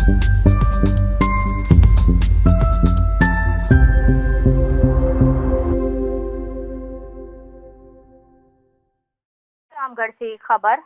रामगढ़ से खबर।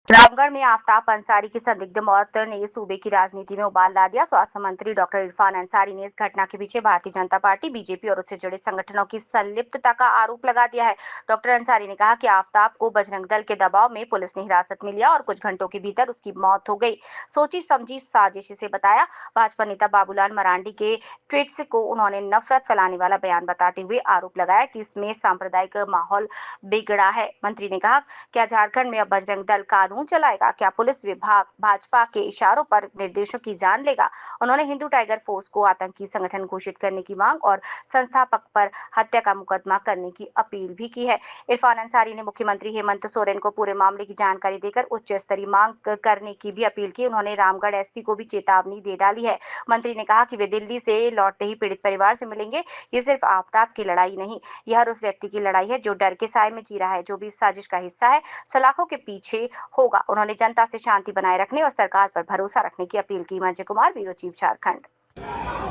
रामगढ़ में आफ्ताब अंसारी की संदिग्ध मौत ने सूबे की राजनीति में उबाल ला दिया। स्वास्थ्य मंत्री डॉक्टर इरफान अंसारी ने इस घटना के पीछे भारतीय जनता पार्टी, बीजेपी और उससे जुड़े संगठनों की संलिप्तता का आरोप लगा दिया है। डॉक्टर अंसारी ने कहा कि आफ्ताब को बजरंग दल के दबाव में पुलिस ने हिरासत में लिया और कुछ घंटों के भीतर उसकी मौत हो गई। सोची समझी साजिश से बताया। भाजपा नेता बाबूलाल मरांडी के ट्वीट को उन्होंने नफरत फैलाने वाला बयान बताते हुए आरोप लगाया कि इसमें सांप्रदायिक माहौल बिगड़ा है। मंत्री ने कहा, क्या झारखंड में अब बजरंग दल कानून चलाएगा? क्या पुलिस विभाग भाजपा के इशारों पर निर्देशों की जान लेगा? उन्होंने हिंदू टाइगर फोर्स को आतंकी संगठन घोषित करने की मांग और संस्थापक पर हत्या का मुकदमा करने की अपील भी की है। इरफान अंसारी ने मुख्यमंत्री हेमंत सोरेन को पूरे मामले की जानकारी देकर उच्च स्तरीय मांग करने की भी अपील की। उन्होंने रामगढ़ एसपी को भी चेतावनी दे डाली है। मंत्री ने कहा कि वे दिल्ली से लौटते ही पीड़ित परिवार से मिलेंगे। ये सिर्फ आफ्ताब की लड़ाई नहीं, यह हर उस व्यक्ति की लड़ाई है जो डर के साए में जी रहा है, जो भी इस साजिश का हिस्सा है, सलाखों के पीछे होगा। उन्होंने जनता से शांति बनाए रखने और सरकार पर भरोसा रखने की अपील की। Manjay Kumar, bureau chief, Jharkhand.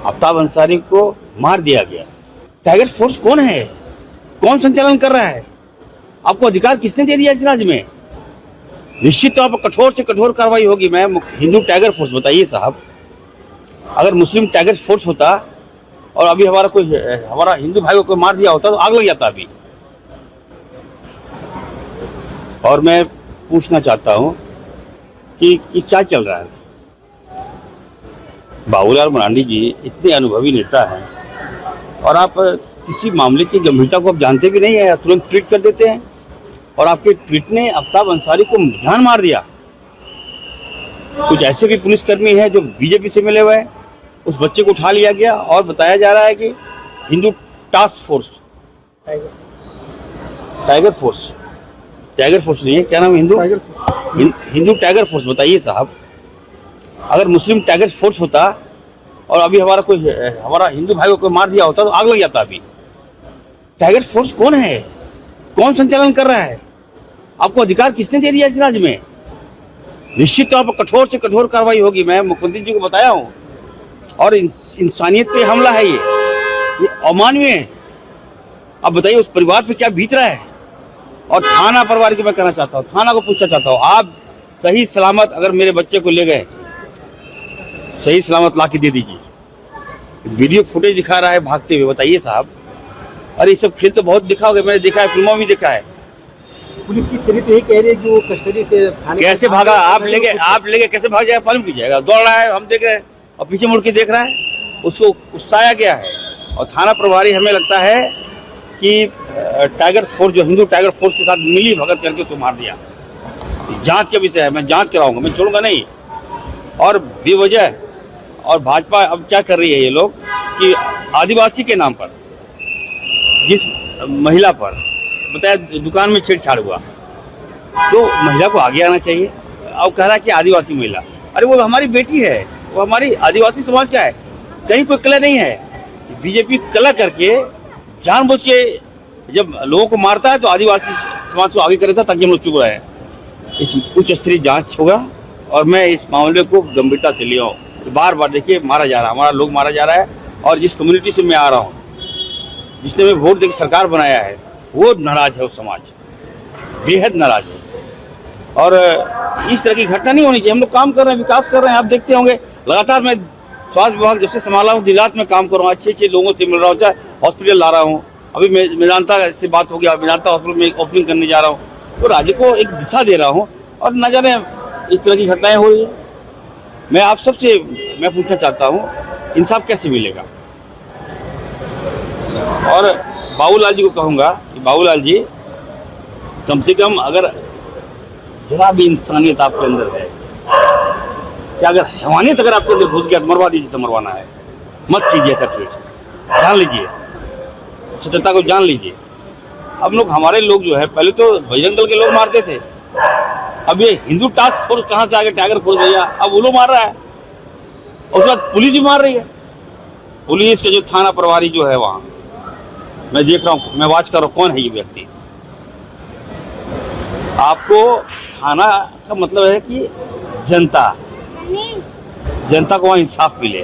आफ्ताब अंसारी को मार दिया गया। टाइगर फोर्स कौन है? कौन संचालन कर रहा है? आपको अधिकार किसने दे दिया इस राज्य में? निश्चित तौर पर कठोर से कठोर कार्रवाई होगी। मैं हिंदू टाइगर फोर्स, बताइए साहब, अगर मुस्लिम टाइगर फोर्स होता और अभी हमारा हिंदू भाई को कोई मार दिया होता तो आग लग जाता अभी। और मैं पूछना चाहता हूं कि क्या चल रहा है। बाबूलाल मरांडी जी इतने अनुभवी नेता हैं और आप किसी मामले की गंभीरता को आप जानते भी नहीं है, तुरंत ट्वीट कर देते हैं और आपके ट्वीट ने आफ्ताब अंसारी को जान मार दिया। कुछ ऐसे भी पुलिसकर्मी हैं जो बीजेपी से मिले हुए हैं। उस बच्चे को उठा लिया गया और बताया जा रहा है कि Hindu task force, tiger force नहीं है, क्या नाम है? Hindu tiger force. बताइए साहब, अगर मुस्लिम टाइगर फोर्स होता और अभी हमारा हिंदू भाई को कोई मार दिया होता तो आग लग जाता अभी। टाइगर फोर्स कौन है? कौन संचालन कर रहा है? आपको अधिकार किसने दे दिया इस राज्य में? निश्चित तौर पर कठोर से कठोर कार्रवाई होगी। मैं मुख्यमंत्री जी को बताया हूं। और इंसानियत पे हमला है, ये अमानवीय है। अब बताइए उस परिवार पे क्या बीत रहा है। और थाना परिवार की मैं कहना चाहता हूँ, थाना को पूछना चाहता हूँ, आप सही सलामत अगर मेरे बच्चे को ले गए, सही सलामत ला के दे दीजिए। वीडियो फुटेज दिखा रहा है भागते हुए, बताइए साहब। अरे ये सब खेल तो बहुत दिखा होगा, मैंने देखा है, फिल्मों में देखा है। पुलिस की थ्योरी तो यही कह रही है जो कस्टडी से कैसे भागा? आप लेके कैसे भाग जाएगा? मालूम कीजिएगा। दौड़ रहा है, हम देख रहे हैं, और पीछे मुड़ के देख रहा है। उसको उकसाया गया है। और थाना प्रभारी हमें लगता है कि टाइगर फोर्स, जो हिंदू टाइगर फोर्स के साथ मिली भगत करके उसको मार दिया। जांच का विषय है, मैं जांच कराऊंगा, मैं छोड़ूंगा नहीं। और बेवजह और भाजपा अब क्या कर रही है ये लोग कि आदिवासी के नाम पर, जिस महिला पर बताया दुकान में छेड़छाड़ हुआ, तो महिला को आगे आना चाहिए। अब कह रहा है कि आदिवासी महिला, अरे वो हमारी बेटी है, वो हमारी आदिवासी समाज का है, कहीं कोई कला नहीं है। बीजेपी कला करके जानबूझ के जब लोगों को मारता है तो आदिवासी समाज को आगे करता ताकि हम लोग चुप रहे। इस उच्च स्तरीय जांच होगा और मैं इस मामले को गंभीरता से लिया हूँ। बार बार देखिए मारा जा रहा है, हमारा लोग मारा जा रहा है। और जिस कम्युनिटी से मैं आ रहा हूँ, जिसने मैं वोट देकर सरकार बनाया है, वो नाराज है, वो समाज बेहद नाराज है। और इस तरह की घटना नहीं होनी चाहिए। हम लोग काम कर रहे हैं, विकास कर रहे हैं, आप देखते होंगे। लगातार मैं स्वास्थ्य विभाग जब से संभाला हूँ, दिन रात में काम कर रहा हूँ, अच्छे लोगों से मिल रहा हूँ, चाहे हॉस्पिटल ला रहा हूँ। अभी मेदांता से बात हो गया, मेदांता हॉस्पिटल में ओपनिंग करने जा रहा हूँ। तो राज्य को एक दिशा दे रहा हूँ और न जाने इस तरह की घटनाएं हो रही है। मैं आप सबसे मैं पूछना चाहता हूँ, इंसाफ कैसे मिलेगा? और बाबूलाल जी को कहूँगा कि बाबूलाल जी, कम से कम अगर जरा भी इंसानियत आपके अंदर है, क्या अगर हैवानियत अगर आपके अंदर घुस गया तो मरवा दीजिए, तो मरवाना है। मत कीजिए ऐसा ट्वीट, जान लीजिए, सत्यता को जान लीजिए। अब लोग, हमारे लोग जो है, पहले तो बजरंग दल के लोग मारते थे, अब ये हिंदू टास्क फोर्स कहाँ से आगे टाइगर फोर्स भैया, अब वो लोग मार रहा है। और उसके बाद पुलिस भी मार रही है। पुलिस के जो थाना प्रभारी जो है वहाँ, मैं देख रहा हूँ, मैं वाच कर रहा हूँ, कौन है ये व्यक्ति। आपको थाना का मतलब है कि जनता, जनता को वहाँ इंसाफ मिले।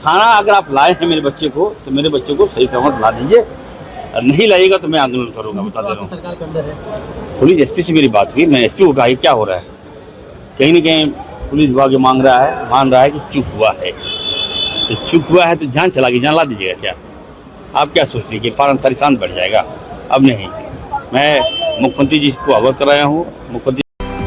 थाना अगर आप लाए हैं मेरे बच्चे को तो मेरे बच्चे को सही सलामत ला दीजिए, और नहीं लाइएगा तो मैं आंदोलन करूंगा, बता दे रहा हूँ। सरकार के अंदर है। पुलिस एसपी से मेरी बात हुई, मैं एसपी को कहा क्या हो रहा है, कहीं ना कहीं पुलिस विभाग ये मान रहा है कि चूक हुआ है। तो चूक हुआ है तो जान चला गई, जान ला दीजिएगा क्या? आप क्या सोच रही कि इरफान अंसारी शांत बढ़ जाएगा? अब नहीं, मैं मुख्यमंत्री जी को अवगत कराया हूँ। मुख्यमंत्री